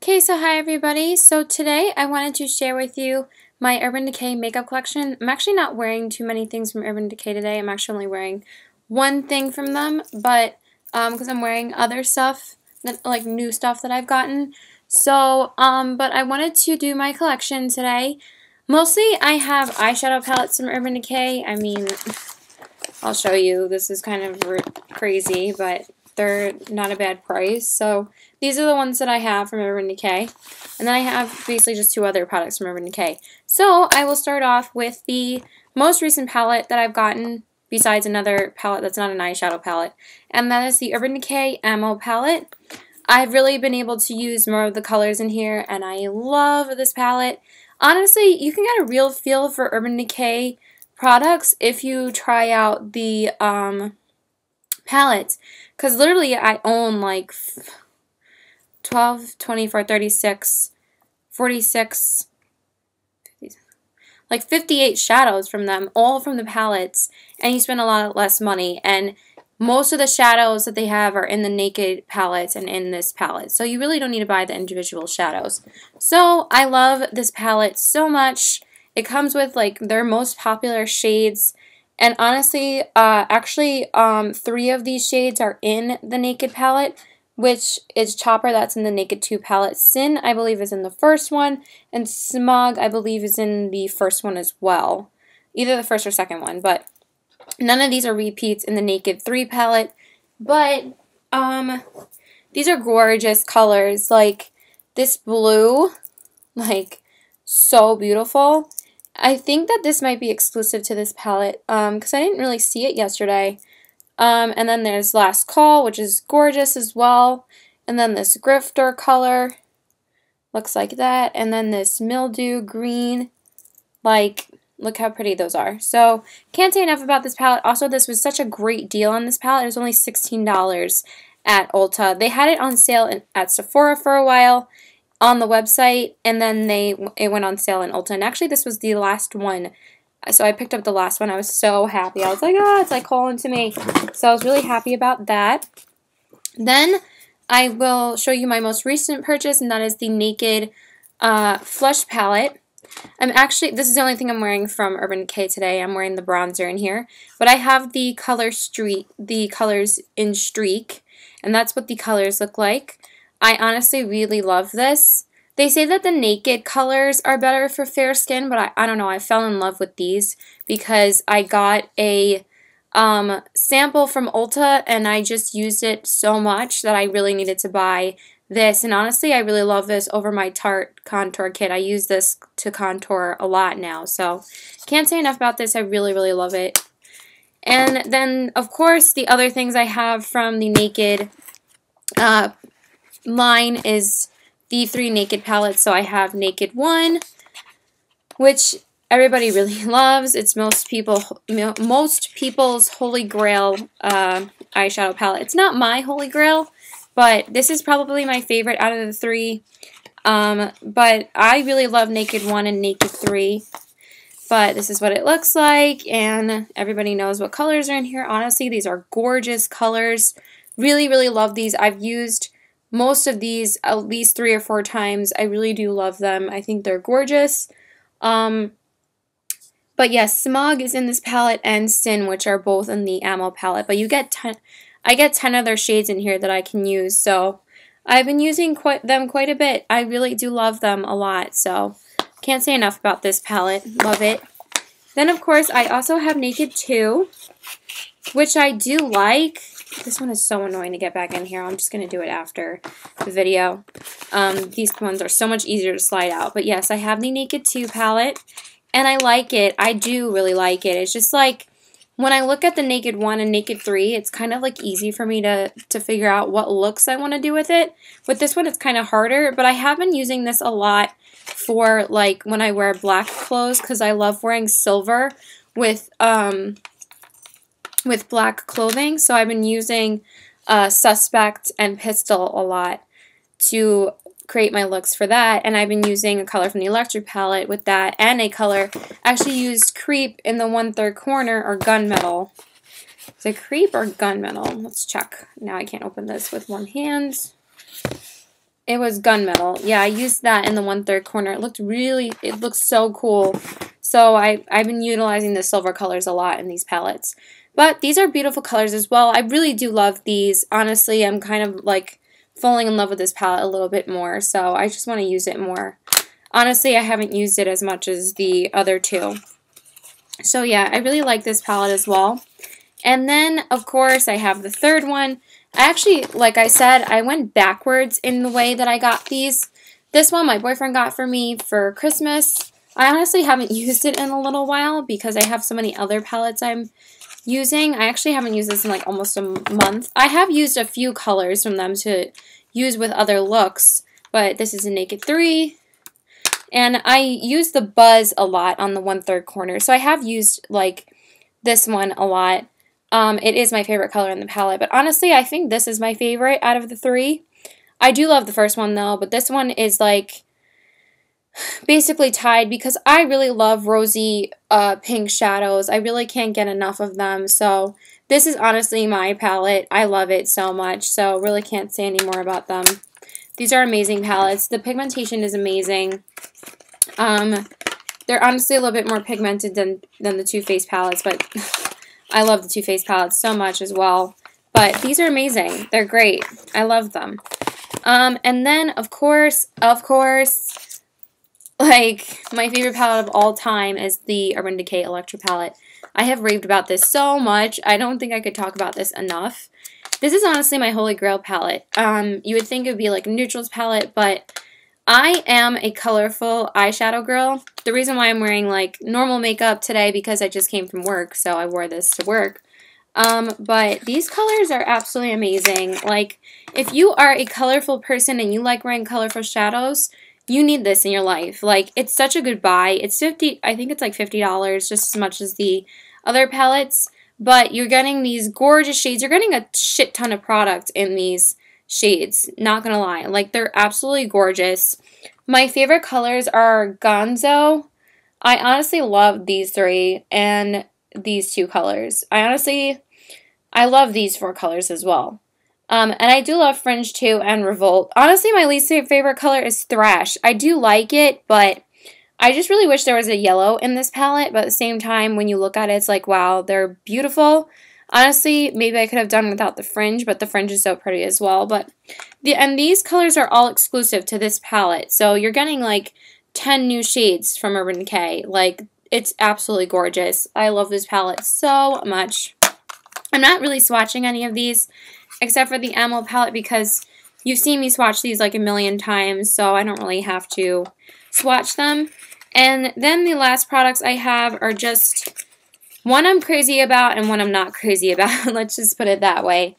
Okay, so hi everybody. So today I wanted to share with you my Urban Decay makeup collection. I'm actually not wearing too many things from Urban Decay today. I'm actually only wearing one thing from them, but because I'm wearing other stuff, like new stuff that I've gotten. So, but I wanted to do my collection today. Mostly I have eyeshadow palettes from Urban Decay. I mean, I'll show you. This is kind of crazy, but they're not a bad price. So these are the ones that I have from Urban Decay. And then I have basically just two other products from Urban Decay. So I will start off with the most recent palette that I've gotten, besides another palette that's not an eyeshadow palette. And that is the Urban Decay Ammo palette. I've really been able to use more of the colors in here, and I love this palette. Honestly, you can get a real feel for Urban Decay products if you try out the palettes, because literally I own like 12, 24, 36, 46, like 58 shadows from them, all from the palettes, and you spend a lot less money, and most of the shadows that they have are in the Naked palettes and in this palette, so you really don't need to buy the individual shadows. So I love this palette so much. It comes with like their most popular shades, and honestly, actually, 3 of these shades are in the Naked palette, which is Chopper, that's in the Naked 2 palette. Sin, I believe, is in the first one, and Smug, I believe, is in the first one as well. Either the first or second one, but none of these are repeats in the Naked 3 palette. But, these are gorgeous colors. Like, this blue, like, so beautiful. I think that this might be exclusive to this palette, because I didn't really see it yesterday. And then there's Last Call, which is gorgeous as well. And then this Grifter color, looks like that. And then this Mildew Green, like, look how pretty those are. So, can't say enough about this palette. Also, this was such a great deal on this palette. It was only $16 at Ulta. They had it on sale at Sephora for a while on the website, and then it went on sale in Ulta. And actually, this was the last one. So I picked up the last one. I was so happy. I was like, oh, it's like calling to me. So I was really happy about that. Then I will show you my most recent purchase, and that is the Naked Flush Palette. This is the only thing I'm wearing from Urban Decay today. I'm wearing the bronzer in here. But I have the colors in Streak, and that's what the colors look like. I honestly really love this. They say that the Naked colors are better for fair skin, but I don't know. I fell in love with these because I got a sample from Ulta, and I just used it so much that I really needed to buy this. And honestly, I really love this over my Tarte contour kit. I use this to contour a lot now, so can't say enough about this. I really, really love it. And then, of course, the other things I have from the Naked line is the 3 Naked palettes. So I have Naked 1, which everybody really loves. It's most people's holy grail eyeshadow palette. It's not my holy grail, but this is probably my favorite out of the 3. But I really love Naked 1 and Naked 3. But this is what it looks like, and everybody knows what colors are in here. Honestly, these are gorgeous colors. Really, really love these. I've used most of these at least 3 or 4 times. I really do love them. I think they're gorgeous. But yes, Smog is in this palette, and Sin, which are both in the Ammo palette. But I get 10 other shades in here that I can use. So I've been using them quite a bit. I really do love them a lot. So can't say enough about this palette. Love it. Then, of course, I also have Naked 2, which I do like. This one is so annoying to get back in here. I'm just going to do it after the video. These ones are so much easier to slide out. But yes, I have the Naked 2 palette, and I like it. I do really like it. It's just like, when I look at the Naked 1 and Naked 3, it's kind of like easy for me to figure out what looks I want to do with it. With this one, it's kind of harder, but I have been using this a lot for like when I wear black clothes, because I love wearing silver with black clothing. So I've been using Suspect and Pistol a lot to create my looks for that, and I've been using a color from the Electric palette with that, and a color. I actually used Creep in the 1/3 corner, or Gunmetal. Is it Creep or Gunmetal? Let's check. Now I can't open this with one hand. It was gunmetal. Yeah, I used that in the 1/3 corner. It looks so cool. So I've been utilizing the silver colors a lot in these palettes. But these are beautiful colors as well. I really do love these. Honestly, I'm kind of like falling in love with this palette a little bit more. So I just want to use it more. Honestly, I haven't used it as much as the other two. So yeah, I really like this palette as well. And then, of course, I have the third one. I actually, like I said, I went backwards in the way that I got these. This one my boyfriend got for me for Christmas. I honestly haven't used it in a little while because I have so many other palettes I'm using. I actually haven't used this in like almost a month. I have used a few colors from them to use with other looks, but this is a Naked 3. And I use the Buzz a lot on the 1/3 corner, so I have used like this one a lot. It is my favorite color in the palette, but honestly, I think this is my favorite out of the three. I do love the first one though, but this one is like basically tied because I really love rosy pink shadows. I really can't get enough of them, so this is honestly my palette. I love it so much, so really can't say any more about them. These are amazing palettes. The pigmentation is amazing. They're honestly a little bit more pigmented than the Too Faced palettes, but I love the Too Faced palettes so much as well. But these are amazing. They're great. I love them. And then, of course, like, my favorite palette of all time is the Urban Decay Electro palette. I have raved about this so much. I don't think I could talk about this enough. This is honestly my holy grail palette. You would think it would be like a neutrals palette, but I am a colorful eyeshadow girl. The reason why I'm wearing like normal makeup today because I just came from work, so I wore this to work. But these colors are absolutely amazing. Like, if you are a colorful person and you like wearing colorful shadows, you need this in your life. Like, it's such a good buy. It's I think it's like $50, just as much as the other palettes. But you're getting these gorgeous shades. You're getting a shit ton of product in these shades. Not gonna lie. Like, they're absolutely gorgeous. My favorite colors are Gonzo. I honestly love these three and these two colors. I love these four colors as well. And I do love Fringe too and Revolt. Honestly, my least favorite color is Thrash. I do like it, but I just really wish there was a yellow in this palette, but at the same time, when you look at it, it's like, wow, they're beautiful. Honestly, maybe I could have done without the fringe, but the fringe is so pretty as well. And these colors are all exclusive to this palette, so you're getting like 10 new shades from Urban Decay. Like, it's absolutely gorgeous. I love this palette so much. I'm not really swatching any of these, except for the Ammo palette, because you've seen me swatch these like a million times, so I don't really have to swatch them. And then the last products I have are just one I'm crazy about and one I'm not crazy about. Let's just put it that way.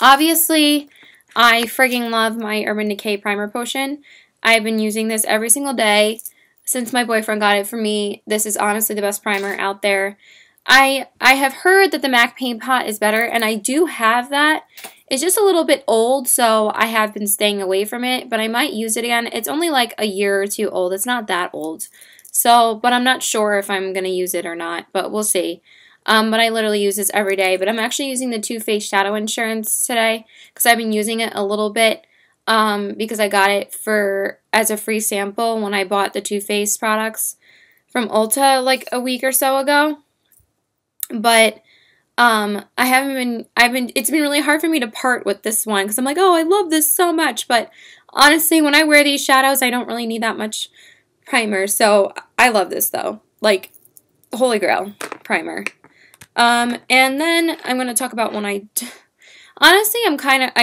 Obviously, I frigging love my Urban Decay Primer Potion. I've been using this every single day since my boyfriend got it for me. This is honestly the best primer out there. I have heard that the MAC Paint Pot is better, and I do have that. It's just a little bit old, so I have been staying away from it, but I might use it again. It's only like a year or two old. It's not that old. So, but I'm not sure if I'm going to use it or not, but we'll see. But I literally use this every day, but I'm actually using the Too Faced Shadow Insurance today because I've been using it a little bit because I got it as a free sample when I bought the Too Faced products from Ulta like a week or so ago. But it's been really hard for me to part with this one because I'm like, oh, I love this so much. But honestly, when I wear these shadows, I don't really need that much primer. So I love this though. Like, holy grail primer. And then I'm going to talk about when honestly, I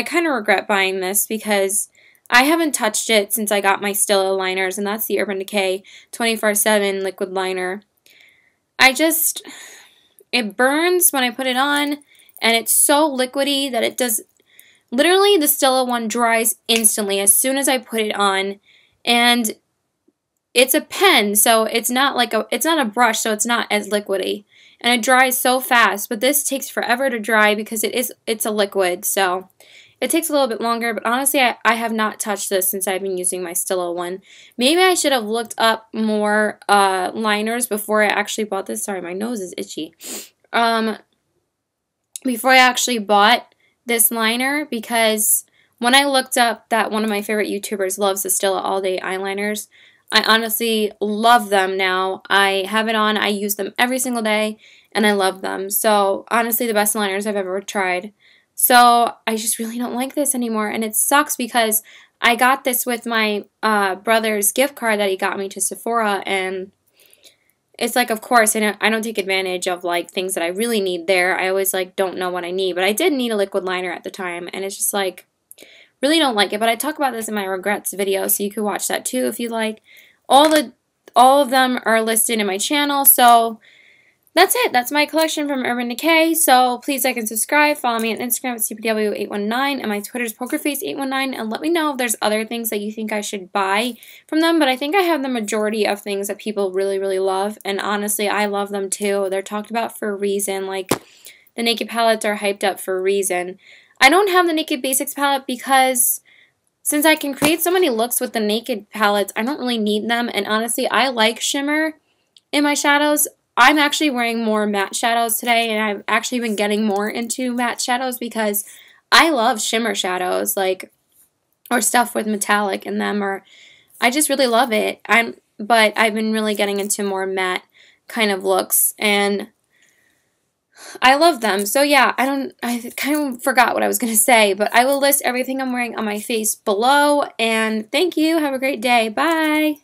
kind of regret buying this because I haven't touched it since I got my Stila liners, and that's the Urban Decay 24/7 liquid liner. It burns when I put it on, and it's so liquidy that it does, literally the Stila one dries instantly as soon as I put it on, and it's a pen, so it's not a brush, so it's not as liquidy, and it dries so fast, but this takes forever to dry because it's a liquid, so it takes a little bit longer, but honestly, I have not touched this since I've been using my Stila one. Maybe I should have looked up more liners before I actually bought this. Sorry, my nose is itchy. Before I actually bought this liner, because When I looked up that one of my favorite YouTubers loves the Stila All Day eyeliners, I honestly love them now. I have it on, I use them every single day, and I love them. So, honestly, the best liners I've ever tried. So, I just really don't like this anymore, and it sucks because I got this with my brother's gift card that he got me to Sephora, and it's like, of course, I don't take advantage of, like, things that I really need there. I always, like, don't know what I need, but I did need a liquid liner at the time, and it's just, like, really don't like it, but I talk about this in my regrets video, so you could watch that too if you like. All of them are listed in my channel, so that's it. That's my collection from Urban Decay, so please like and subscribe. Follow me on Instagram at CPW819, and my Twitter's PokerFace819, and let me know if there's other things that you think I should buy from them, but I think I have the majority of things that people really, really love, and honestly, I love them too. They're talked about for a reason, like the Naked palettes are hyped up for a reason. I don't have the Naked Basics palette because since I can create so many looks with the Naked palettes, I don't really need them. And honestly, I like shimmer in my shadows. I'm actually wearing more matte shadows today, and I've actually been getting more into matte shadows because I love shimmer shadows, like, or stuff with metallic in them, or I just really love it. But I've been really getting into more matte kind of looks, and I love them. So yeah, I kind of forgot what I was going to say, but I will list everything I'm wearing on my face below, and thank you. Have a great day. Bye.